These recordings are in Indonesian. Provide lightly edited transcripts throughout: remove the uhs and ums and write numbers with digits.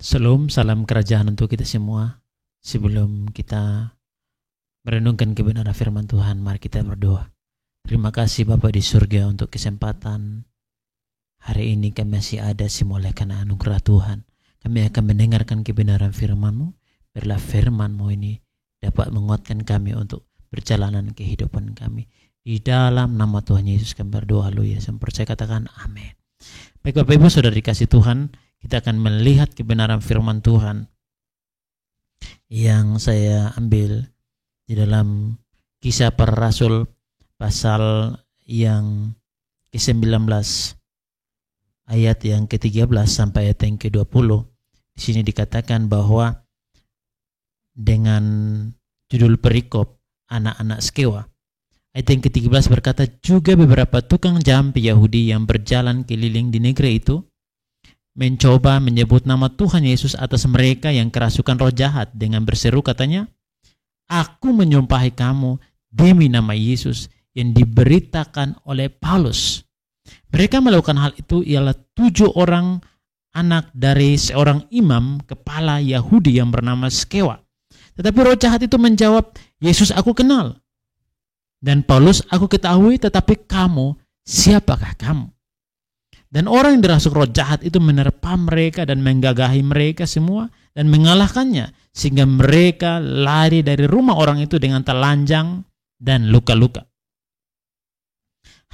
Salam, salam kerajaan untuk kita semua. Sebelum kita merenungkan kebenaran firman Tuhan, mari kita berdoa. Terima kasih Bapa di surga untuk kesempatan hari ini kami masih ada semua oleh karena anugerah Tuhan. Kami akan mendengarkan kebenaran firman-Mu. Biarlah firman-Mu ini dapat menguatkan kami untuk perjalanan kehidupan kami. Di dalam nama Tuhan Yesus kami berdoa, haleluya. Saya percaya, katakan amin. Baik Bapak Ibu Saudara dikasih Tuhan, kita akan melihat kebenaran firman Tuhan yang saya ambil di dalam Kisah Para Rasul pasal yang ke-19 ayat yang ke-13 sampai ayat yang ke-20. Di sini dikatakan bahwa dengan judul perikop anak-anak Skewa. Ayat yang ke-13 berkata, juga beberapa tukang jampi Yahudi yang berjalan keliling di negeri itu mencoba menyebut nama Tuhan Yesus atas mereka yang kerasukan roh jahat dengan berseru, katanya, aku menyumpahi kamu demi nama Yesus yang diberitakan oleh Paulus. Mereka melakukan hal itu ialah 7 orang anak dari seorang imam kepala Yahudi yang bernama Skewa. Tetapi roh jahat itu menjawab, Yesus aku kenal, dan Paulus aku ketahui, tetapi kamu, siapakah kamu? Dan orang yang dirasuk roh jahat itu menerpa mereka dan menggagahi mereka semua dan mengalahkannya, sehingga mereka lari dari rumah orang itu dengan telanjang dan luka-luka.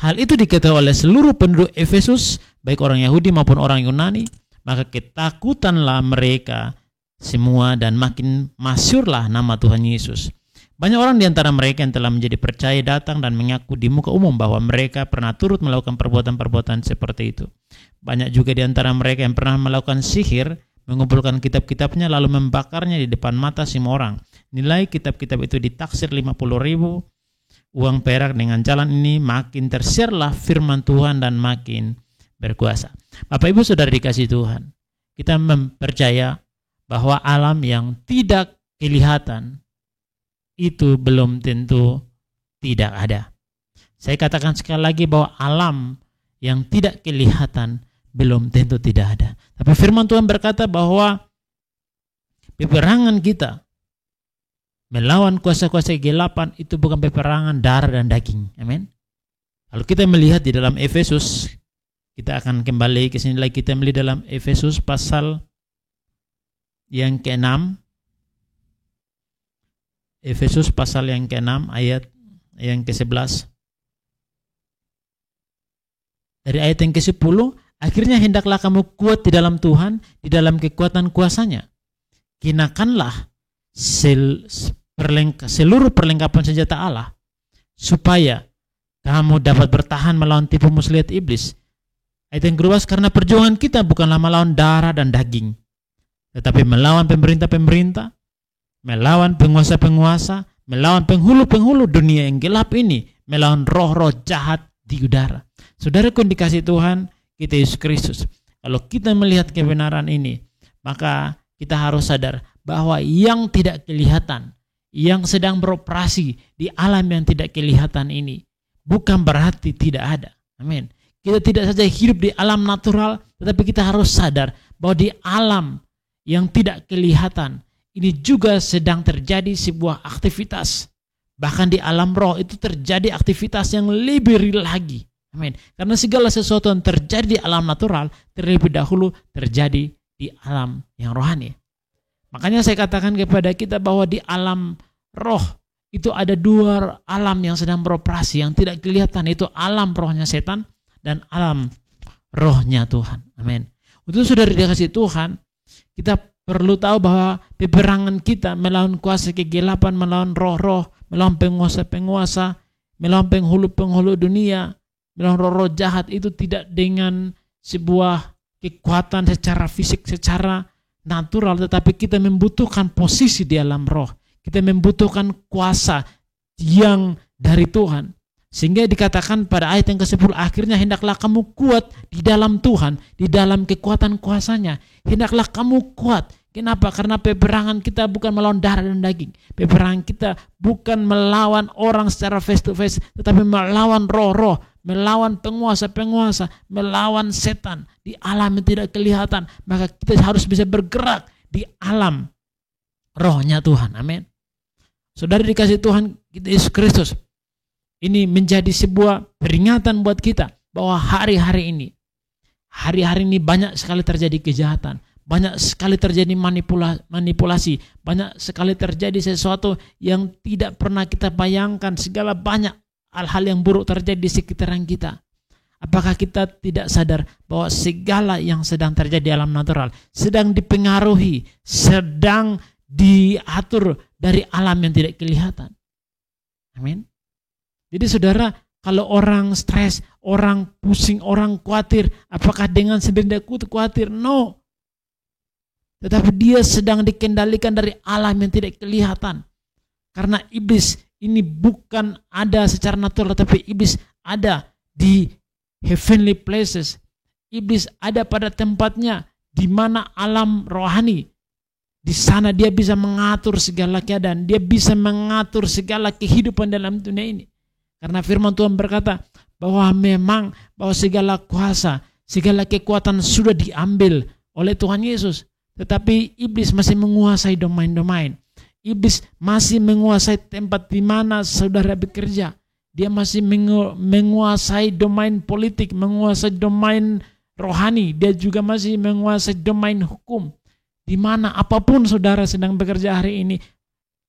Hal itu diketahui oleh seluruh penduduk Efesus, baik orang Yahudi maupun orang Yunani. Maka ketakutanlah mereka semua dan makin masyhurlah nama Tuhan Yesus. Banyak orang di antara mereka yang telah menjadi percaya datang dan mengaku di muka umum bahwa mereka pernah turut melakukan perbuatan-perbuatan seperti itu. Banyak juga di antara mereka yang pernah melakukan sihir, mengumpulkan kitab-kitabnya lalu membakarnya di depan mata semua orang. Nilai kitab-kitab itu ditaksir 50.000 uang perak. Dengan jalan ini makin tersiarlah firman Tuhan dan makin berkuasa. Bapak Ibu Saudara dikasih Tuhan, kita mempercaya bahwa alam yang tidak kelihatan itu belum tentu tidak ada. Saya katakan sekali lagi bahwa alam yang tidak kelihatan belum tentu tidak ada. Tapi firman Tuhan berkata bahwa peperangan kita melawan kuasa-kuasa kegelapan itu bukan peperangan darah dan daging. Amin. Kalau kita melihat di dalam Efesus, kita akan kembali ke sini lagi, kita melihat dalam Efesus pasal yang ke-6. Efesus pasal yang ke-6 ayat yang ke-11. Dari ayat yang ke-10, akhirnya hendaklah kamu kuat di dalam Tuhan, di dalam kekuatan kuasanya. Gunakanlah seluruh perlengkapan senjata Allah, supaya kamu dapat bertahan melawan tipu muslihat iblis. Ayat yang kedua, karena perjuangan kita bukanlah melawan darah dan daging, tetapi melawan pemerintah-pemerintah, melawan penguasa-penguasa, melawan penghulu-penghulu dunia yang gelap ini, melawan roh-roh jahat di udara. Saudaraku dikasih Tuhan, kita Yesus Kristus, kalau kita melihat kebenaran ini, maka kita harus sadar bahwa yang tidak kelihatan, yang sedang beroperasi di alam yang tidak kelihatan ini, bukan berarti tidak ada. Amin. Kita tidak saja hidup di alam natural, tetapi kita harus sadar bahwa di alam yang tidak kelihatan ini juga sedang terjadi sebuah aktivitas. Bahkan di alam roh itu terjadi aktivitas yang lebih real lagi. Amin. Karena segala sesuatu yang terjadi di alam natural terlebih dahulu terjadi di alam yang rohani. Makanya saya katakan kepada kita bahwa di alam roh itu ada 2 alam yang sedang beroperasi yang tidak kelihatan, itu alam rohnya setan dan alam rohnya Tuhan. Amin. Untuk saudara dikasih Tuhan, kita perlu tahu bahwa peperangan kita melawan kuasa kegelapan, melawan roh-roh, melawan penguasa-penguasa, melawan penghulu-penghulu dunia, melawan roh-roh jahat itu tidak dengan sebuah kekuatan secara fisik, secara natural, tetapi kita membutuhkan posisi di alam roh. Kita membutuhkan kuasa yang dari Tuhan. Sehingga dikatakan pada ayat yang ke-10, akhirnya hendaklah kamu kuat di dalam Tuhan, di dalam kekuatan kuasanya. Hendaklah kamu kuat. Kenapa? Karena peperangan kita bukan melawan darah dan daging. Peperangan kita bukan melawan orang secara face to face, tetapi melawan roh-roh, melawan penguasa-penguasa, melawan setan di alam yang tidak kelihatan, maka kita harus bisa bergerak di alam rohnya Tuhan. Amin. Saudara dikasih Tuhan kita Yesus Kristus, ini menjadi sebuah peringatan buat kita bahwa hari-hari ini banyak sekali terjadi kejahatan, banyak sekali terjadi manipulasi, banyak sekali terjadi sesuatu yang tidak pernah kita bayangkan, segala banyak hal-hal yang buruk terjadi di sekitaran kita. Apakah kita tidak sadar bahwa segala yang sedang terjadi di alam natural sedang dipengaruhi, sedang diatur dari alam yang tidak kelihatan? Amin. Jadi saudara, kalau orang stres, orang pusing, orang khawatir, apakah dengan sendirinya khawatir? No. Tetapi dia sedang dikendalikan dari alam yang tidak kelihatan. Karena iblis ini bukan ada secara natural, tetapi iblis ada di heavenly places. Iblis ada pada tempatnya di mana alam rohani. Di sana dia bisa mengatur segala keadaan, dia bisa mengatur segala kehidupan dalam dunia ini. Karena firman Tuhan berkata bahwa segala kuasa, segala kekuatan sudah diambil oleh Tuhan Yesus. Tetapi iblis masih menguasai domain-domain. Iblis masih menguasai tempat di mana saudara bekerja. Dia masih menguasai domain politik, menguasai domain rohani. Dia juga masih menguasai domain hukum. Di mana apapun saudara sedang bekerja hari ini,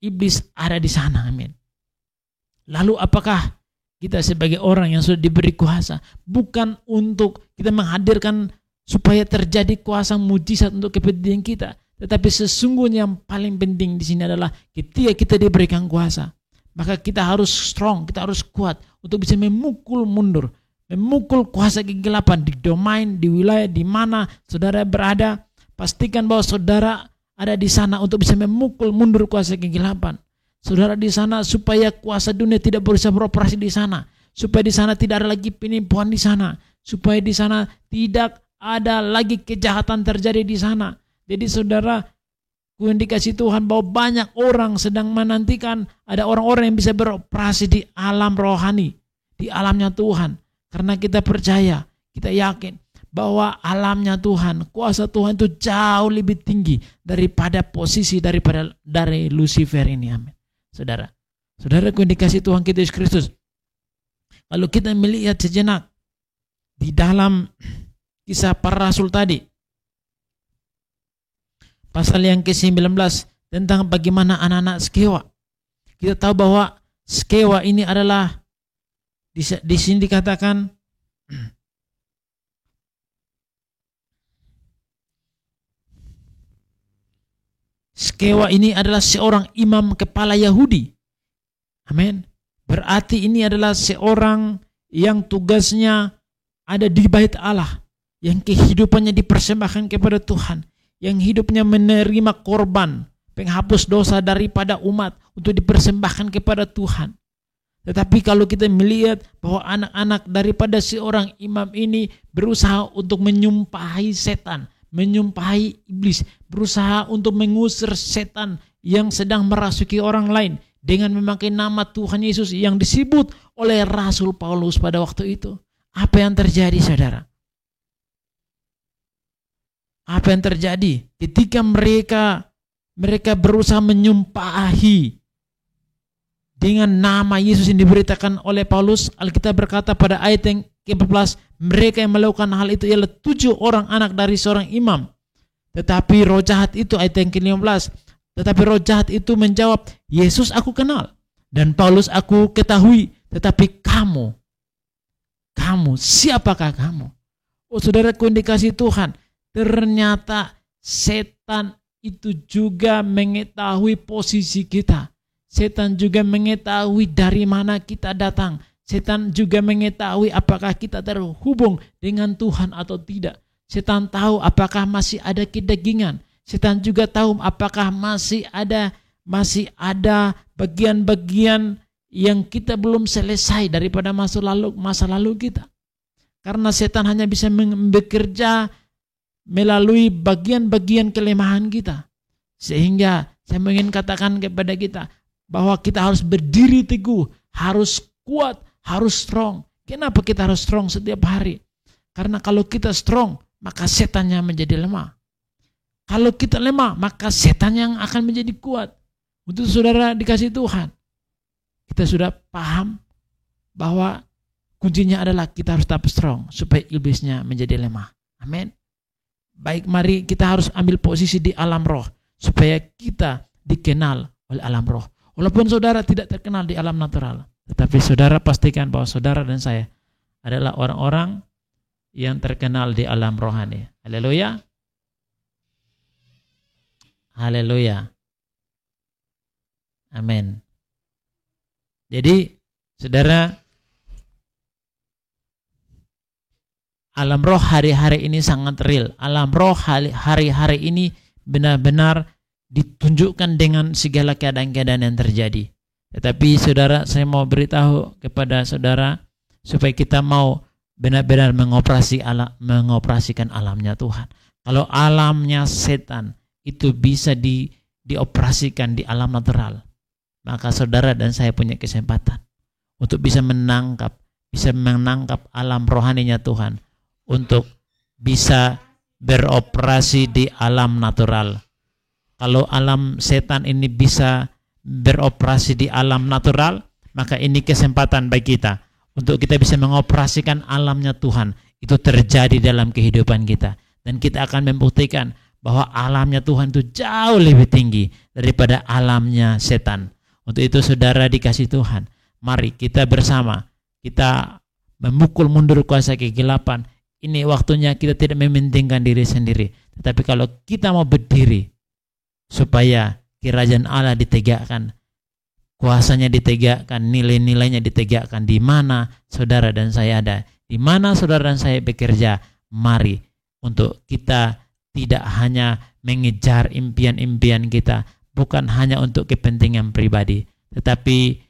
iblis ada di sana. Amin. Lalu apakah kita sebagai orang yang sudah diberi kuasa, bukan untuk kita menghadirkan supaya terjadi kuasa mujizat untuk kepentingan kita, tetapi sesungguhnya yang paling penting di sini adalah ketika kita diberikan kuasa, maka kita harus strong, kita harus kuat untuk bisa memukul mundur, memukul kuasa kegelapan di domain, di wilayah di mana saudara berada. Pastikan bahwa saudara ada di sana untuk bisa memukul mundur kuasa kegelapan. Saudara di sana supaya kuasa dunia tidak bisa beroperasi di sana, supaya di sana tidak ada lagi penipuan di sana, supaya di sana tidak ada lagi kejahatan terjadi di sana. Jadi saudara, ku dikasih Tuhan bahwa banyak orang sedang menantikan ada orang-orang yang bisa beroperasi di alam rohani, di alamnya Tuhan. Karena kita percaya, kita yakin bahwa alamnya Tuhan, kuasa Tuhan itu jauh lebih tinggi daripada posisi dari Lucifer ini. Amin. Saudara ku dikasih Tuhan kita Yesus Kristus, kalau kita melihat sejenak di dalam kisah para rasul tadi, pasal yang ke-19 tentang bagaimana anak-anak Skewa, kita tahu bahwa Skewa ini adalah di sini dikatakan Skewa ini adalah seorang imam kepala Yahudi. Amin. Berarti ini adalah seorang yang tugasnya ada di bait Allah, yang kehidupannya dipersembahkan kepada Tuhan, yang hidupnya menerima korban penghapus dosa daripada umat untuk dipersembahkan kepada Tuhan. Tetapi kalau kita melihat bahwa anak-anak daripada seorang imam ini berusaha untuk menyumpahi setan, menyumpahi iblis, berusaha untuk mengusir setan yang sedang merasuki orang lain dengan memakai nama Tuhan Yesus yang disebut oleh Rasul Paulus pada waktu itu. Apa yang terjadi, saudara? Apa yang terjadi ketika mereka berusaha menyumpahi dengan nama Yesus yang diberitakan oleh Paulus? Alkitab berkata pada ayat yang ke-14, mereka yang melakukan hal itu ialah 7 orang anak dari seorang imam. Tetapi roh jahat itu, ayat yang ke-15, tetapi roh jahat itu menjawab, Yesus aku kenal dan Paulus aku ketahui, tetapi kamu, siapakah kamu? Oh saudaraku yang dikasihi Tuhan, ternyata setan itu juga mengetahui posisi kita. Setan juga mengetahui dari mana kita datang. Setan juga mengetahui apakah kita terhubung dengan Tuhan atau tidak. Setan tahu apakah masih ada kedagingan. Setan juga tahu apakah masih ada bagian-bagian yang kita belum selesai daripada masa lalu kita. Karena setan hanya bisa bekerja melalui bagian-bagian kelemahan kita. Sehingga saya ingin katakan kepada kita bahwa kita harus berdiri teguh, harus kuat, harus strong. Kenapa kita harus strong setiap hari? Karena kalau kita strong, maka setannya menjadi lemah. Kalau kita lemah, maka setan yang akan menjadi kuat. Untuk saudara dikasih Tuhan, kita sudah paham bahwa kuncinya adalah kita harus tetap strong supaya iblisnya menjadi lemah. Amin. Baik, mari kita harus ambil posisi di alam roh supaya kita dikenal oleh alam roh. Walaupun saudara tidak terkenal di alam natural, tetapi saudara pastikan bahwa saudara dan saya adalah orang-orang yang terkenal di alam rohani. Haleluya. Haleluya. Amin. Jadi, saudara, alam roh hari-hari ini sangat real. Alam roh hari-hari ini benar-benar ditunjukkan dengan segala keadaan-keadaan yang terjadi. Tetapi saudara, saya mau beritahu kepada saudara supaya kita mau benar-benar mengoperasikan alamnya Tuhan. Kalau alamnya setan itu bisa dioperasikan di alam natural, maka saudara dan saya punya kesempatan untuk bisa menangkap alam rohaninya Tuhan, untuk bisa beroperasi di alam natural. Kalau alam setan ini bisa beroperasi di alam natural, maka ini kesempatan bagi kita untuk kita bisa mengoperasikan alamnya Tuhan. Itu terjadi dalam kehidupan kita, dan kita akan membuktikan bahwa alamnya Tuhan itu jauh lebih tinggi daripada alamnya setan. Untuk itu saudara dikasih Tuhan, mari kita bersama, kita memukul mundur kuasa kegelapan. Ini waktunya kita tidak mementingkan diri sendiri, tetapi kalau kita mau berdiri supaya kerajaan Allah ditegakkan, kuasanya ditegakkan, nilai-nilainya ditegakkan di mana saudara dan saya ada, di mana saudara dan saya bekerja, mari untuk kita tidak hanya mengejar impian-impian kita, bukan hanya untuk kepentingan pribadi, tetapi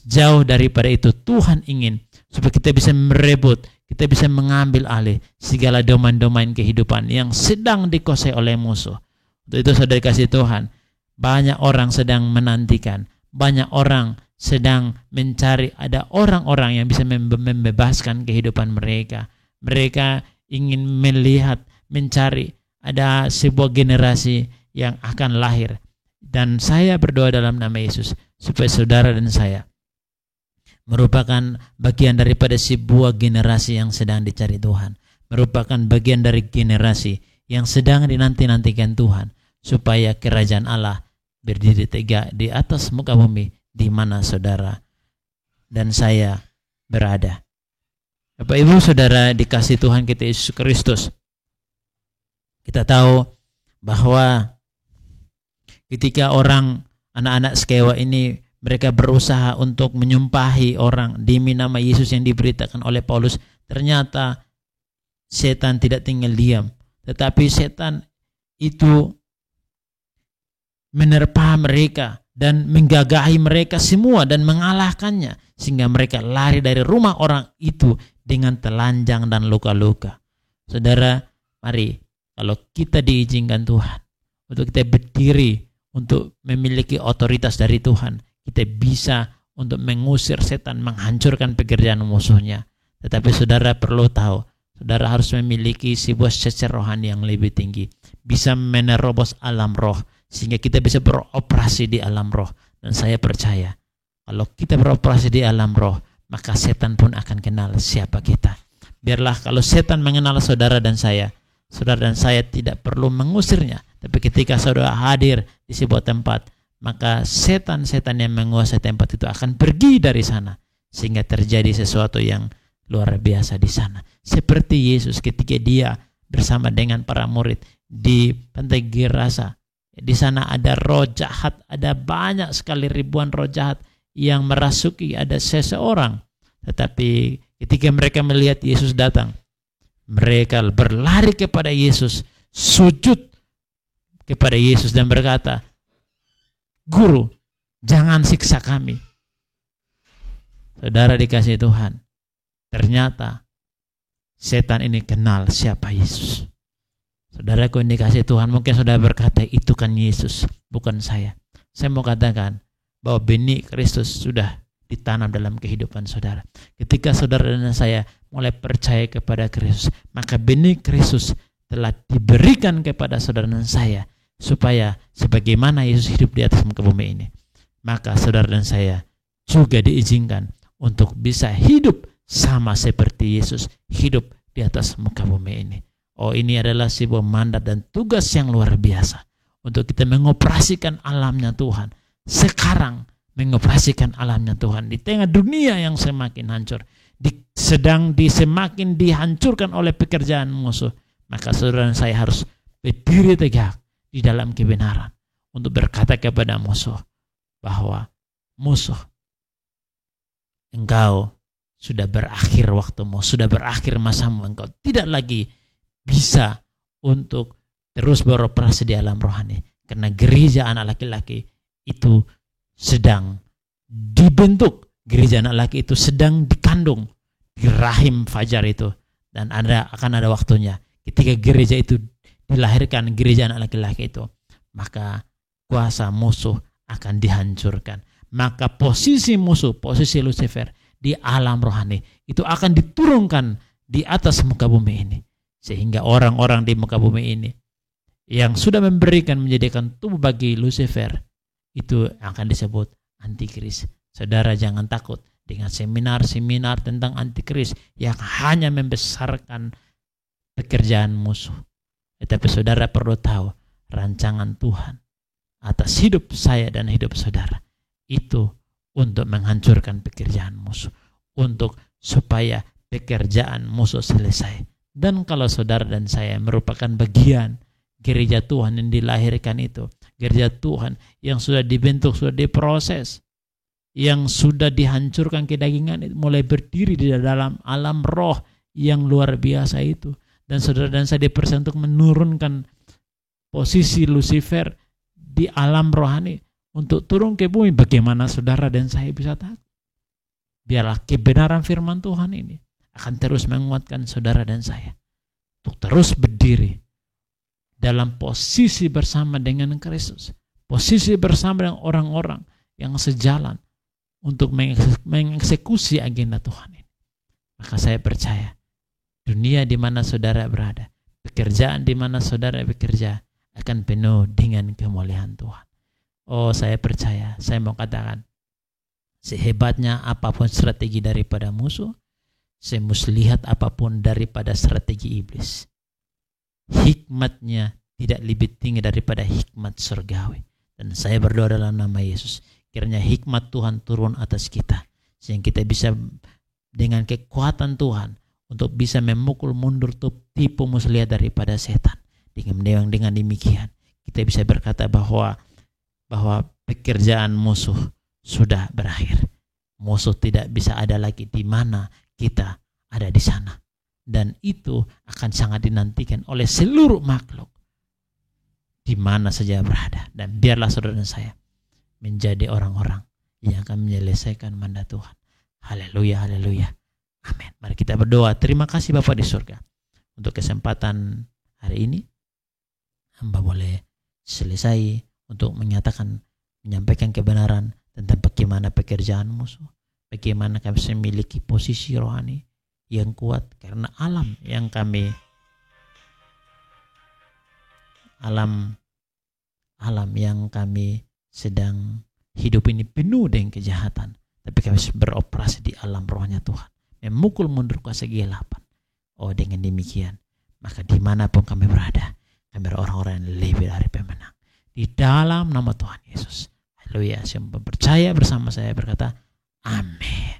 jauh daripada itu Tuhan ingin supaya kita bisa merebut, kita bisa mengambil alih segala domain-domain kehidupan yang sedang dikuasai oleh musuh. Untuk itu saudara kasih Tuhan, banyak orang sedang menantikan, banyak orang sedang mencari, ada orang-orang yang bisa membebaskan kehidupan mereka. Mereka ingin melihat, mencari ada sebuah generasi yang akan lahir. Dan saya berdoa dalam nama Yesus supaya saudara dan saya merupakan bagian daripada sebuah generasi yang sedang dicari Tuhan, merupakan bagian dari generasi yang sedang dinanti-nantikan Tuhan, supaya kerajaan Allah berdiri tegak di atas muka bumi di mana saudara dan saya berada. Bapak Ibu saudara dikasih Tuhan kita Yesus Kristus, kita tahu bahwa ketika anak-anak Skewa ini mereka berusaha untuk menyumpahi orang demi nama Yesus yang diberitakan oleh Paulus, ternyata setan tidak tinggal diam, tetapi setan itu menerpa mereka dan menggagahi mereka semua dan mengalahkannya, sehingga mereka lari dari rumah orang itu dengan telanjang dan luka-luka. Saudara, mari kalau kita diizinkan Tuhan untuk kita berdiri, untuk memiliki otoritas dari Tuhan, kita bisa untuk mengusir setan, menghancurkan pekerjaan musuhnya. Tetapi saudara perlu tahu, saudara harus memiliki sebuah cecer rohani yang lebih tinggi, bisa menerobos alam roh, sehingga kita bisa beroperasi di alam roh. Dan saya percaya, kalau kita beroperasi di alam roh, maka setan pun akan kenal siapa kita. Biarlah kalau setan mengenal saudara dan saya tidak perlu mengusirnya. Tapi ketika saudara hadir di sebuah tempat, maka setan-setan yang menguasai tempat itu akan pergi dari sana, sehingga terjadi sesuatu yang luar biasa di sana. Seperti Yesus ketika dia bersama dengan para murid di pantai Gerasa. Di sana ada roh jahat, ada banyak sekali ribuan roh jahat yang merasuki ada seseorang. Tetapi ketika mereka melihat Yesus datang, mereka berlari kepada Yesus, sujud kepada Yesus dan berkata, "Guru, jangan siksa kami." Saudara dikasih Tuhan, ternyata setan ini kenal siapa Yesus. Saudaraku yang dikasih Tuhan, mungkin saudara berkata, itu kan Yesus, bukan saya. Saya mau katakan bahwa benih Kristus sudah ditanam dalam kehidupan saudara. Ketika saudara dan saya mulai percaya kepada Kristus, maka benih Kristus telah diberikan kepada saudara dan saya, supaya sebagaimana Yesus hidup di atas muka bumi ini, maka saudara dan saya juga diizinkan untuk bisa hidup sama seperti Yesus hidup di atas muka bumi ini. Oh, ini adalah sebuah mandat dan tugas yang luar biasa untuk kita mengoperasikan alamnya Tuhan. Sekarang mengoperasikan alamnya Tuhan di tengah dunia yang semakin hancur, semakin dihancurkan oleh pekerjaan musuh. Maka saudara dan saya harus berdiri tegak di dalam kebenaran untuk berkata kepada musuh bahwa musuh, engkau sudah berakhir waktumu, sudah berakhir masamu, engkau tidak lagi bisa untuk terus beroperasi di alam rohani, karena gereja anak laki-laki itu sedang dibentuk, gereja anak laki itu sedang dikandung di rahim Fajar itu, dan akan ada waktunya ketika gereja itu dilahirkan, gereja anak laki-laki itu, maka kuasa musuh akan dihancurkan. Maka posisi musuh, posisi Lucifer di alam rohani itu akan diturunkan di atas muka bumi ini, sehingga orang-orang di muka bumi ini yang sudah menjadikan tubuh bagi Lucifer itu akan disebut antikris. Saudara jangan takut dengan seminar-seminar tentang antikris yang hanya membesarkan pekerjaan musuh. Tetapi saudara perlu tahu rancangan Tuhan atas hidup saya dan hidup saudara itu untuk menghancurkan pekerjaan musuh, untuk supaya pekerjaan musuh selesai. Dan kalau saudara dan saya merupakan bagian gereja Tuhan yang dilahirkan itu, gereja Tuhan yang sudah dibentuk, sudah diproses, yang sudah dihancurkan kedagingan itu, mulai berdiri di dalam alam roh yang luar biasa itu. Dan saudara dan saya dipercaya untuk menurunkan posisi Lucifer di alam rohani untuk turun ke bumi. Bagaimana saudara dan saya bisa tahu? Biarlah kebenaran firman Tuhan ini akan terus menguatkan saudara dan saya untuk terus berdiri dalam posisi bersama dengan Kristus, posisi bersama dengan orang-orang yang sejalan untuk mengeksekusi agenda Tuhan ini. Maka saya percaya dunia di mana saudara berada, pekerjaan di mana saudara bekerja akan penuh dengan kemuliaan Tuhan. Oh, saya percaya, saya mau katakan, sehebatnya apapun strategi daripada musuh, semuslihat apapun daripada strategi iblis, hikmatnya tidak lebih tinggi daripada hikmat surgawi. Dan saya berdoa dalam nama Yesus, kiranya hikmat Tuhan turun atas kita, sehingga kita bisa dengan kekuatan Tuhan untuk bisa memukul mundur tipu muslihat daripada setan. Dengan demikian kita bisa berkata bahwa pekerjaan musuh sudah berakhir. Musuh tidak bisa ada lagi di mana kita ada di sana. Dan itu akan sangat dinantikan oleh seluruh makhluk di mana saja berada. Dan biarlah saudara dan saya menjadi orang-orang yang akan menyelesaikan mandat Tuhan. Haleluya, haleluya. Amin. Mari kita berdoa. Terima kasih Bapa di surga untuk kesempatan hari ini. Hamba boleh selesai untuk menyampaikan kebenaran tentang bagaimana pekerjaan musuh, bagaimana kami memiliki posisi rohani yang kuat, karena alam yang kami sedang hidup ini penuh dengan kejahatan, tapi kami beroperasi di alam rohnya Tuhan, memukul mundur kuasa kegelapan. Oh, dengan demikian maka dimanapun kami berada, kami orang-orang yang lebih dari pemenang di dalam nama Tuhan Yesus. Haleluya. Siapa percaya bersama saya berkata amin.